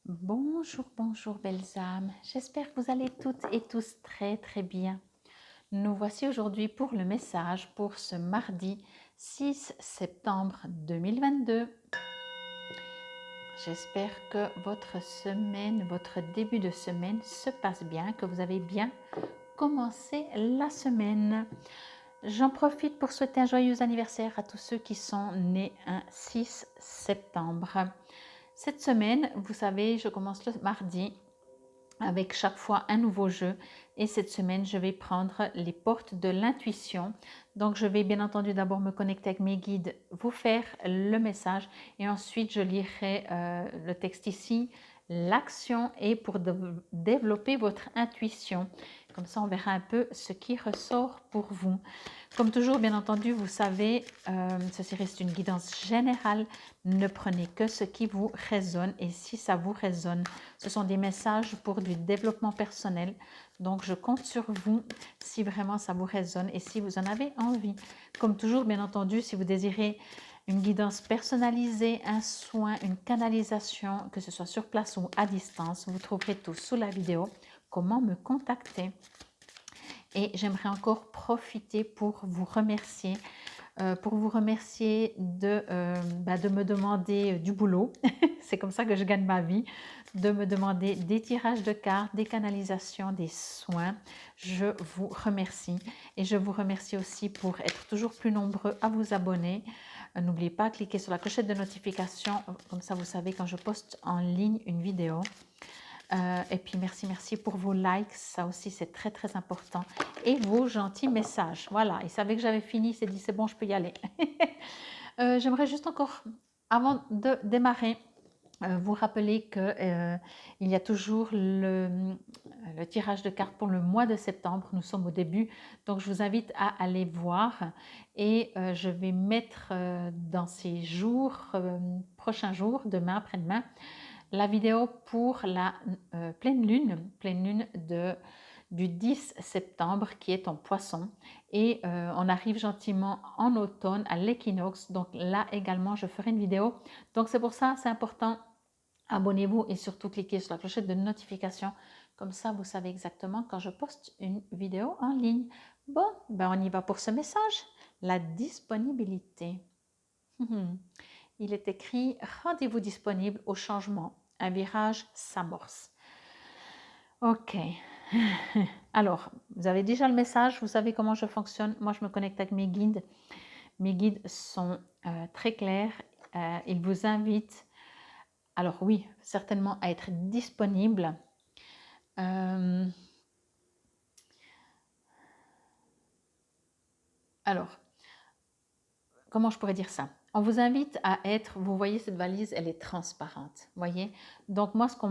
Bonjour, bonjour belles âmes. J'espère que vous allez toutes et tous très très bien. Nous voici aujourd'hui pour le message pour ce mardi 6 septembre 2022. J'espère que votre semaine, votre début de semaine se passe bien, que vous avez bien commencé la semaine. J'en profite pour souhaiter un joyeux anniversaire à tous ceux qui sont nés un 6 septembre. Cette semaine, vous savez, je commence le mardi avec chaque fois un nouveau jeu et cette semaine je vais prendre les portes de l'intuition. Donc je vais bien entendu d'abord me connecter avec mes guides, vous faire le message et ensuite je lirai le texte ici, l'action et pour développer votre intuition. Comme ça on verra un peu ce qui ressort pour vous. Comme toujours, bien entendu, vous savez, ceci reste une guidance générale. Ne prenez que ce qui vous résonne et si ça vous résonne, ce sont des messages pour du développement personnel. Donc, je compte sur vous si vraiment ça vous résonne et si vous en avez envie. Comme toujours, bien entendu, si vous désirez une guidance personnalisée, un soin, une canalisation, que ce soit sur place ou à distance, vous trouverez tout sous la vidéo. Comment me contacter? Et j'aimerais encore profiter pour vous remercier de me demander du boulot. C'est comme ça que je gagne ma vie, de me demander des tirages de cartes, des canalisations, des soins. Je vous remercie et je vous remercie aussi pour être toujours plus nombreux à vous abonner. N'oubliez pas, cliquez sur la clochette de notification, comme ça vous savez quand je poste en ligne une vidéo. Et puis merci pour vos likes, ça aussi c'est très très important. Et vos gentils messages. Voilà, il savait que j'avais fini, il s'est dit c'est bon, je peux y aller. J'aimerais juste encore, avant de démarrer, vous rappeler qu'il y a toujours le tirage de cartes pour le mois de septembre. Nous sommes au début, donc je vous invite à aller voir. Et je vais mettre dans ces jours, prochains jours, demain, après-demain, la vidéo pour la pleine lune du 10 septembre qui est en poisson et on arrive gentiment en automne à l'équinoxe, donc là également je ferai une vidéo. Donc c'est pour ça, c'est important, abonnez-vous et surtout cliquez sur la clochette de notification, comme ça vous savez exactement quand je poste une vidéo en ligne. Bon, ben on y va pour ce message, la disponibilité. Il est écrit « Rendez-vous disponible au changement. Un virage s'amorce. » Ok. Alors, vous avez déjà le message, vous savez comment je fonctionne. Moi, je me connecte avec mes guides. Mes guides sont très clairs. Ils vous invitent, alors oui, certainement à être disponible. Alors, comment je pourrais dire ça? On vous invite à être, vous voyez cette valise, elle est transparente, voyez? Donc moi, ce que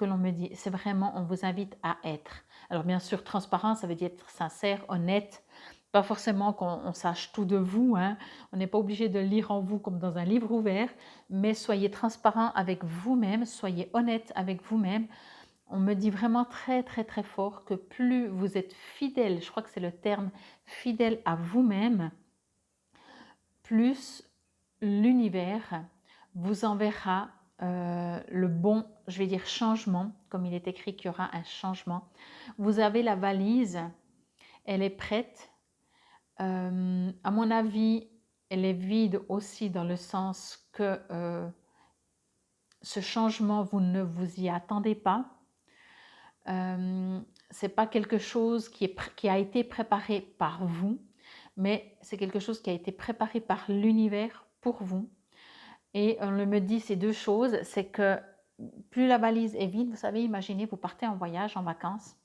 l'on me dit, c'est vraiment, on vous invite à être. Alors bien sûr, transparent, ça veut dire être sincère, honnête, pas forcément qu'on sache tout de vous, hein. On n'est pas obligé de lire en vous comme dans un livre ouvert, mais soyez transparent avec vous-même, soyez honnête avec vous-même. On me dit vraiment très très très fort que plus vous êtes fidèle, je crois que c'est le terme, fidèle à vous-même, plus l'univers vous enverra le bon, je vais dire changement, comme il est écrit qu'il y aura un changement. Vous avez la valise, elle est prête. À mon avis, elle est vide aussi dans le sens que ce changement, vous ne vous y attendez pas. C'est pas quelque chose qui a été préparé par vous, mais c'est quelque chose qui a été préparé par l'univers pour vous. Et on me dit ces deux choses, c'est que plus la valise est vide, vous savez, imaginez, vous partez en voyage, en vacances,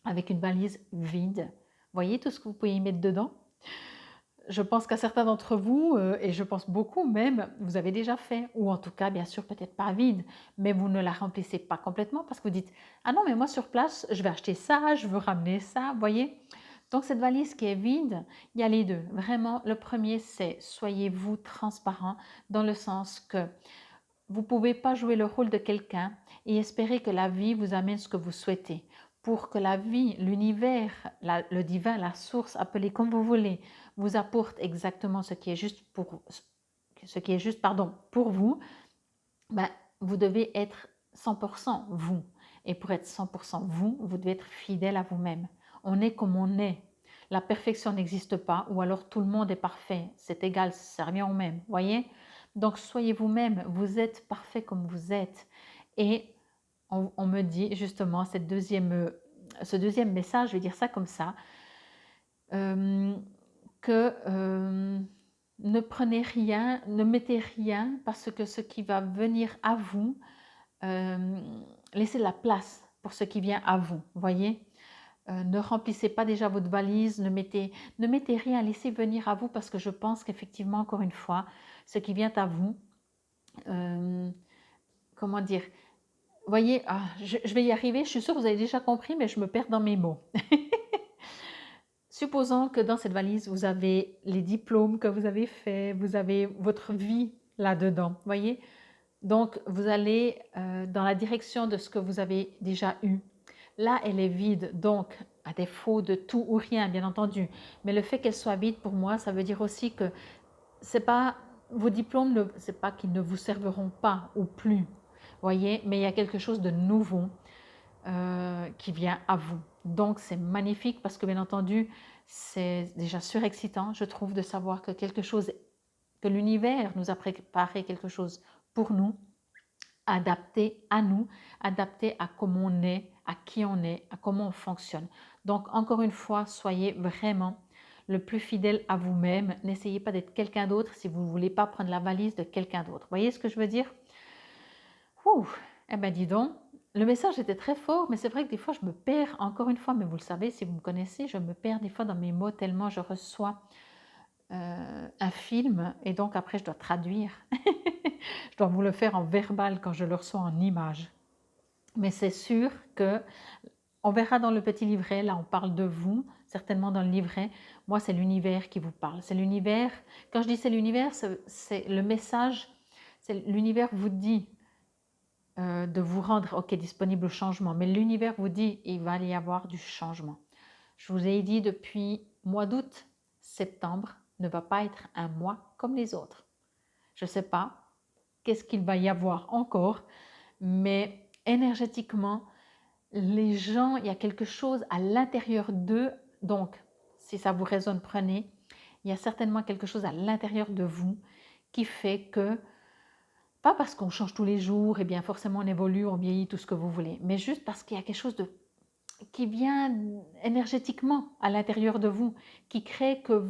avec une valise vide. Voyez tout ce que vous pouvez y mettre dedans? Je pense qu'à certains d'entre vous, et je pense beaucoup même, vous avez déjà fait, ou en tout cas, bien sûr, peut-être pas vide, mais vous ne la remplissez pas complètement parce que vous dites « Ah non, mais moi sur place, je vais acheter ça, je veux ramener ça. » Voyez? Donc cette valise qui est vide, il y a les deux. Vraiment, le premier, c'est soyez-vous transparent dans le sens que vous ne pouvez pas jouer le rôle de quelqu'un et espérer que la vie vous amène ce que vous souhaitez. Pour que la vie, l'univers, le divin, la source, appelez comme vous voulez, vous apporte exactement ce qui est juste pour vous, ben, vous devez être 100% vous. Et pour être 100% vous, vous devez être fidèle à vous-même. On est comme on est. La perfection n'existe pas, ou alors tout le monde est parfait. C'est égal, ça revient au même. Voyez? Donc soyez vous-même. Vous êtes parfait comme vous êtes. Et on me dit justement ce deuxième message, je vais dire ça comme ça, que ne prenez rien, ne mettez rien, parce que ce qui va venir à vous, laissez la place pour ce qui vient à vous, voyez. Ne remplissez pas déjà votre valise, ne mettez rien, laissez venir à vous, parce que je pense qu'effectivement, encore une fois, ce qui vient à vous, comment dire, voyez, je vais y arriver, je suis sûre que vous avez déjà compris, mais je me perds dans mes mots. Supposons que dans cette valise, vous avez les diplômes que vous avez faits, vous avez votre vie là-dedans, voyez. Donc, vous allez dans la direction de ce que vous avez déjà eu. Là, elle est vide, donc à défaut de tout ou rien, bien entendu. Mais le fait qu'elle soit vide, pour moi, ça veut dire aussi que c'est pas vos diplômes, c'est pas qu'ils ne vous serviront pas ou plus, voyez. Mais il y a quelque chose de nouveau qui vient à vous. Donc, c'est magnifique parce que, bien entendu, c'est déjà surexcitant, je trouve, de savoir que que l'univers nous a préparé quelque chose pour nous, adapté à nous, adapté à comment on est, à qui on est, à comment on fonctionne. Donc, encore une fois, soyez vraiment le plus fidèle à vous-même. N'essayez pas d'être quelqu'un d'autre si vous ne voulez pas prendre la valise de quelqu'un d'autre. Voyez ce que je veux dire? Ouh, eh bien, dis donc, le message était très fort, mais c'est vrai que des fois, je me perds, encore une fois, mais vous le savez, si vous me connaissez, je me perds des fois dans mes mots tellement je reçois un film et donc après, je dois traduire. Je dois vous le faire en verbal quand je le reçois en image. Mais c'est sûr que on verra dans le petit livret, là on parle de vous, certainement dans le livret. Moi, c'est l'univers qui vous parle. C'est l'univers, quand je dis c'est l'univers, c'est le message, c'est l'univers vous dit de vous rendre disponible au changement. Mais l'univers vous dit il va y avoir du changement. Je vous ai dit depuis mois d'août, septembre ne va pas être un mois comme les autres. Je ne sais pas qu'est-ce qu'il va y avoir encore, mais énergétiquement, les gens, il y a quelque chose à l'intérieur d'eux. Donc, si ça vous résonne, prenez. Il y a certainement quelque chose à l'intérieur de vous qui fait que, pas parce qu'on change tous les jours, et bien forcément on évolue, on vieillit, tout ce que vous voulez, mais juste parce qu'il y a quelque chose qui vient énergétiquement à l'intérieur de vous, qui crée que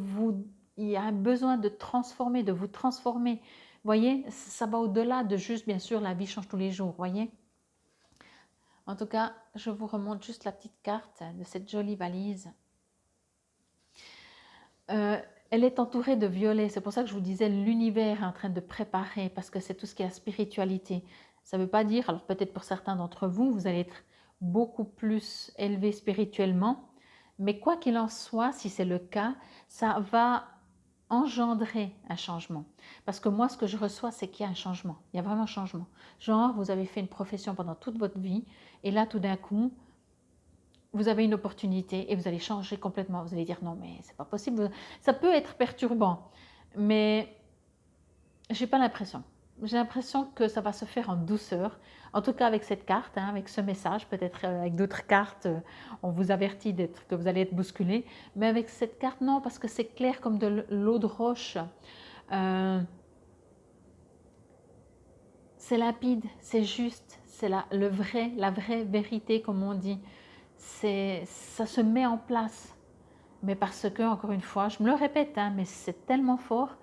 il y a un besoin de transformer, de vous transformer. Voyez, ça va au-delà de juste, bien sûr, la vie change tous les jours, voyez. En tout cas, je vous remonte juste la petite carte de cette jolie valise. Elle est entourée de violets, c'est pour ça que je vous disais l'univers est en train de préparer, parce que c'est tout ce qui est la spiritualité. Ça ne veut pas dire, alors peut-être pour certains d'entre vous, vous allez être beaucoup plus élevé spirituellement, mais quoi qu'il en soit, si c'est le cas, ça va engendrer un changement. Parce que moi, ce que je reçois, c'est qu'il y a un changement. Il y a vraiment un changement. Genre, vous avez fait une profession pendant toute votre vie, et là, tout d'un coup, vous avez une opportunité et vous allez changer complètement. Vous allez dire non, mais c'est pas possible. Ça peut être perturbant, mais j'ai pas l'impression. J'ai l'impression que ça va se faire en douceur. En tout cas, avec cette carte, avec ce message, peut-être avec d'autres cartes, on vous avertit que vous allez être bousculé. Mais avec cette carte, non, parce que c'est clair comme de l'eau de roche. C'est limpide, c'est juste, c'est la vraie vérité, comme on dit. Ça se met en place. Mais parce que, encore une fois, je me le répète, mais c'est tellement fort,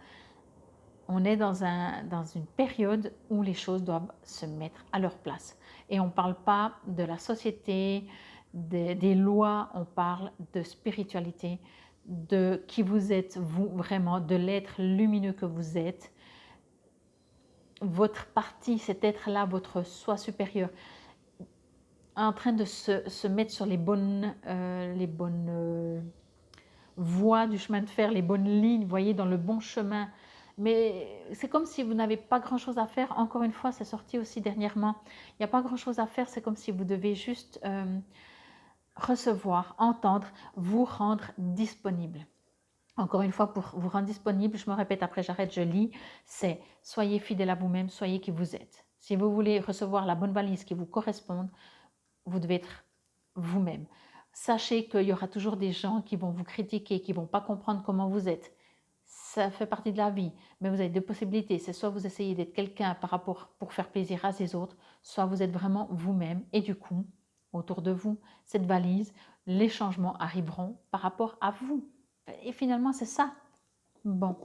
on est dans une période où les choses doivent se mettre à leur place. Et on ne parle pas de la société, des lois, on parle de spiritualité, de qui vous êtes, vous, vraiment, de l'être lumineux que vous êtes. Votre partie, cet être-là, votre soi supérieur, en train de se mettre sur les bonnes voies du chemin de fer, les bonnes lignes, vous voyez, dans le bon chemin. Mais c'est comme si vous n'avez pas grand-chose à faire. Encore une fois, c'est sorti aussi dernièrement. Il n'y a pas grand-chose à faire, c'est comme si vous devez juste recevoir, entendre, vous rendre disponible. Encore une fois, pour vous rendre disponible, je me répète, après j'arrête, je lis, c'est soyez fidèle à vous-même, soyez qui vous êtes. Si vous voulez recevoir la bonne valise qui vous corresponde, vous devez être vous-même. Sachez qu'il y aura toujours des gens qui vont vous critiquer, qui ne vont pas comprendre comment vous êtes. Ça fait partie de la vie, mais vous avez deux possibilités. C'est soit vous essayez d'être quelqu'un par rapport pour faire plaisir à ces autres, soit vous êtes vraiment vous-même et du coup, autour de vous, cette valise, les changements arriveront par rapport à vous. Et finalement, c'est ça. Bon,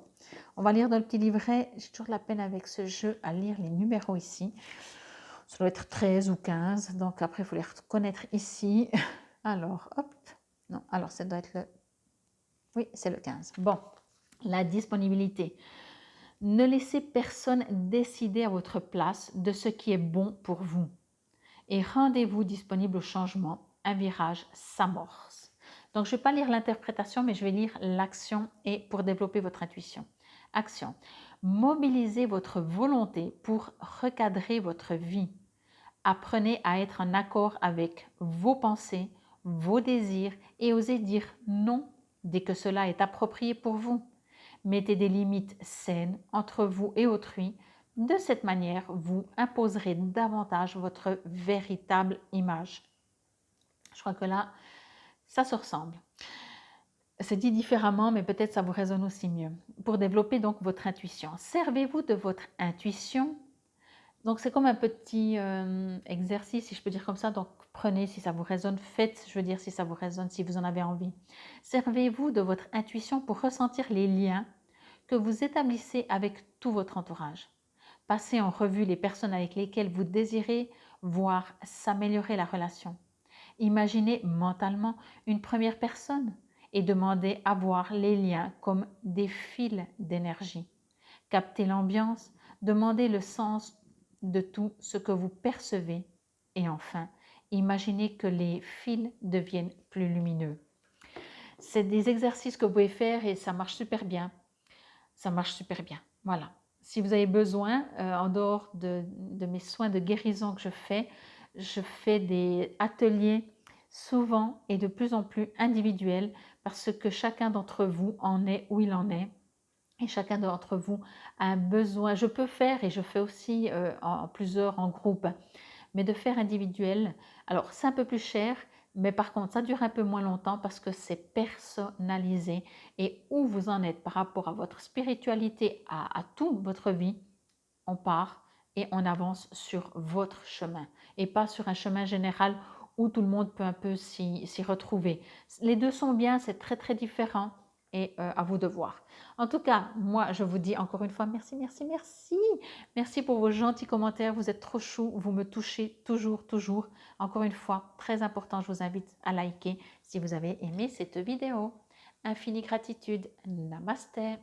on va lire dans le petit livret. J'ai toujours de la peine avec ce jeu à lire les numéros ici. Ça doit être 13 ou 15, donc après, il faut les reconnaître ici. Alors, hop, non, alors ça doit être le... Oui, c'est le 15. Bon, la disponibilité. Ne laissez personne décider à votre place de ce qui est bon pour vous. Et rendez-vous disponible au changement. Un virage s'amorce. Donc, je ne vais pas lire l'interprétation, mais je vais lire l'action et pour développer votre intuition. Action. Mobilisez votre volonté pour recadrer votre vie. Apprenez à être en accord avec vos pensées, vos désirs et osez dire non dès que cela est approprié pour vous. Mettez des limites saines entre vous et autrui. De cette manière, vous imposerez davantage votre véritable image. Je crois que là, ça se ressemble. C'est dit différemment, mais peut-être ça vous résonne aussi mieux. Pour développer donc votre intuition, servez-vous de votre intuition. Donc c'est comme un petit exercice, si je peux dire comme ça. Donc prenez si ça vous résonne, faites, je veux dire si ça vous résonne, si vous en avez envie. Servez-vous de votre intuition pour ressentir les liens que vous établissez avec tout votre entourage. Passez en revue les personnes avec lesquelles vous désirez voir s'améliorer la relation. Imaginez mentalement une première personne et demandez à voir les liens comme des fils d'énergie. Captez l'ambiance, demandez le sens de tout ce que vous percevez et enfin, imaginez que les fils deviennent plus lumineux. C'est des exercices que vous pouvez faire et ça marche super bien. Ça marche super bien. Voilà. Si vous avez besoin, en dehors de mes soins de guérison que je fais des ateliers souvent et de plus en plus individuels parce que chacun d'entre vous en est où il en est. Et chacun d'entre vous a un besoin. Je peux faire et je fais aussi en plusieurs en groupe, mais de faire individuel. Alors c'est un peu plus cher, mais par contre ça dure un peu moins longtemps parce que c'est personnalisé et où vous en êtes par rapport à votre spiritualité, à toute votre vie, on part et on avance sur votre chemin et pas sur un chemin général où tout le monde peut un peu s'y retrouver. Les deux sont bien, c'est très très différent et à vous de voir. En tout cas, moi je vous dis encore une fois merci, merci, merci. Merci pour vos gentils commentaires, vous êtes trop chou, vous me touchez toujours, toujours. Encore une fois, très important, je vous invite à liker si vous avez aimé cette vidéo. Infinie gratitude, namasté.